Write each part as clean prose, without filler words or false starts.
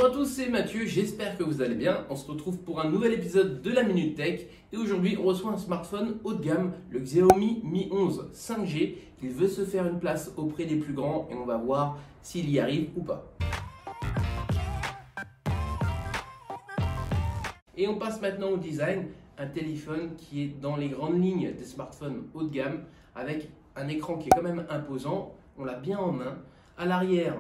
Bonjour à tous, c'est Mathieu, j'espère que vous allez bien. On se retrouve pour un nouvel épisode de la Minute Tech. Et aujourd'hui, on reçoit un smartphone haut de gamme, le Xiaomi Mi 11 5G. Il veut se faire une place auprès des plus grands et on va voir s'il y arrive ou pas. Et on passe maintenant au design. Un téléphone qui est dans les grandes lignes des smartphones haut de gamme avec un écran qui est quand même imposant. On l'a bien en main. À l'arrière,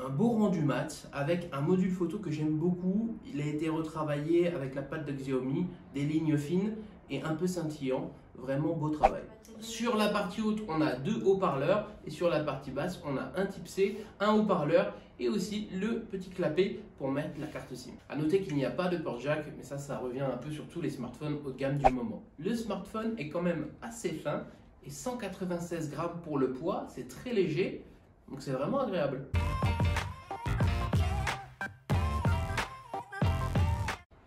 un beau rendu mat avec un module photo que j'aime beaucoup. Il a été retravaillé avec la patte de Xiaomi, des lignes fines et un peu scintillant. Vraiment beau travail. Sur la partie haute, on a deux haut-parleurs et sur la partie basse, on a un type C, un haut-parleur et aussi le petit clapet pour mettre la carte SIM. A noter qu'il n'y a pas de port jack, mais ça revient un peu sur tous les smartphones haut de gamme du moment. Le smartphone est quand même assez fin et 196 grammes pour le poids, c'est très léger, donc c'est vraiment agréable.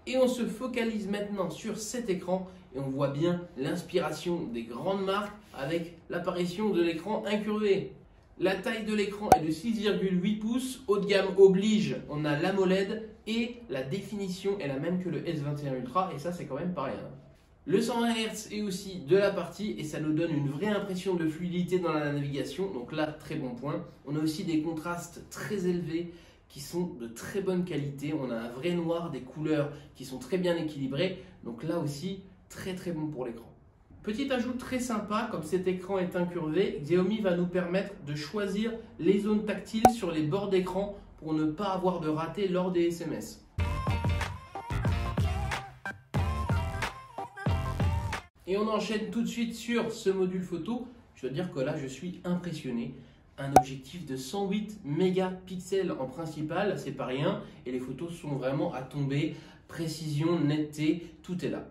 Et on se focalise maintenant sur cet écran et on voit bien l'inspiration des grandes marques avec l'apparition de l'écran incurvé. La taille de l'écran est de 6,8 pouces, haut de gamme oblige, on a l'AMOLED et la définition est la même que le S21 Ultra et ça c'est quand même pas rien. Le 120 Hz est aussi de la partie et ça nous donne une vraie impression de fluidité dans la navigation, donc là très bon point. On a aussi des contrastes très élevés qui sont de très bonne qualité. On a un vrai noir, des couleurs qui sont très bien équilibrées. Donc là aussi, très bon pour l'écran. Petit ajout très sympa, comme cet écran est incurvé, Xiaomi va nous permettre de choisir les zones tactiles sur les bords d'écran pour ne pas avoir de raté lors des SMS. Et on enchaîne tout de suite sur ce module photo. Je dois dire que là, je suis impressionné. Un objectif de 108 mégapixels en principal, c'est pas rien. Et les photos sont vraiment à tomber. Précision, netteté, tout est là.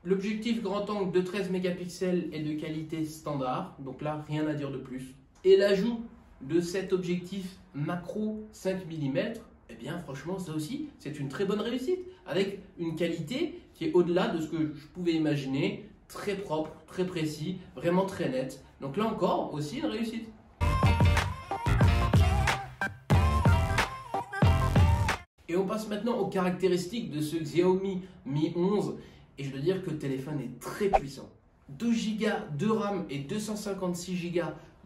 L'objectif grand angle de 13 mégapixels est de qualité standard. Donc là, rien à dire de plus. Et l'ajout de cet objectif macro 5 mm, eh bien franchement, ça aussi, c'est une très bonne réussite. Avec une qualité qui est au-delà de ce que je pouvais imaginer. Très propre, très précis, vraiment très net. Donc là encore, aussi une réussite. Et on passe maintenant aux caractéristiques de ce Xiaomi Mi 11 et je dois dire que le téléphone est très puissant. 2 Go de RAM et 256 Go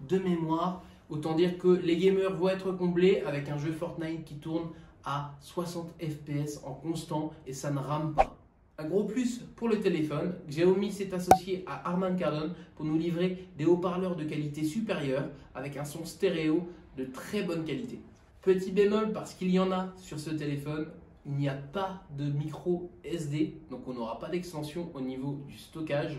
de mémoire. Autant dire que les gamers vont être comblés avec un jeu Fortnite qui tourne à 60 fps en constant et ça ne rame pas. Un gros plus pour le téléphone, Xiaomi s'est associé à Harman Kardon pour nous livrer des haut-parleurs de qualité supérieure avec un son stéréo de très bonne qualité. Petit bémol parce qu'il y en a sur ce téléphone, il n'y a pas de micro SD, donc on n'aura pas d'extension au niveau du stockage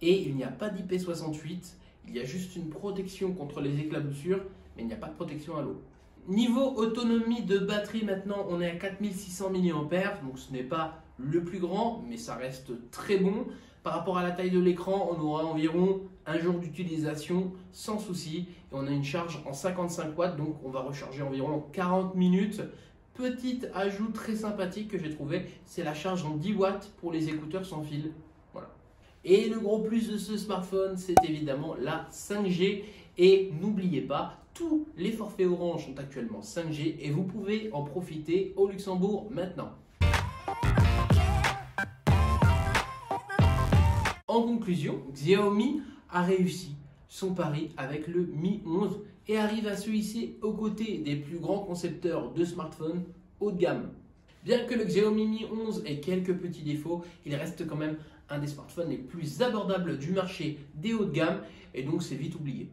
et il n'y a pas d'IP68, il y a juste une protection contre les éclaboussures, mais il n'y a pas de protection à l'eau. Niveau autonomie de batterie maintenant, on est à 4600 mAh, donc ce n'est pas le plus grand, mais ça reste très bon. Par rapport à la taille de l'écran, on aura environ un jour d'utilisation sans souci. Et on a une charge en 55 watts, donc on va recharger environ 40 minutes. Petit ajout très sympathique que j'ai trouvé, c'est la charge en 10 watts pour les écouteurs sans fil. Voilà. Et le gros plus de ce smartphone, c'est évidemment la 5G. Et n'oubliez pas, tous les forfaits Orange sont actuellement 5G et vous pouvez en profiter au Luxembourg maintenant. En conclusion, Xiaomi a réussi son pari avec le Mi 11 et arrive à se hisser aux côtés des plus grands concepteurs de smartphones haut de gamme. Bien que le Xiaomi Mi 11 ait quelques petits défauts, il reste quand même un des smartphones les plus abordables du marché des hauts de gamme et donc c'est vite oublié.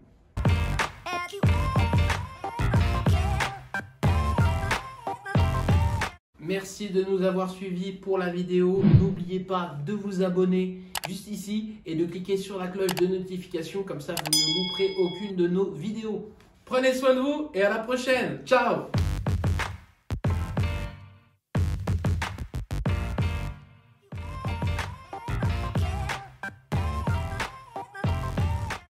Merci de nous avoir suivis pour la vidéo. N'oubliez pas de vous abonner juste ici et de cliquer sur la cloche de notification, comme ça vous ne louperez aucune de nos vidéos. Prenez soin de vous et à la prochaine. Ciao!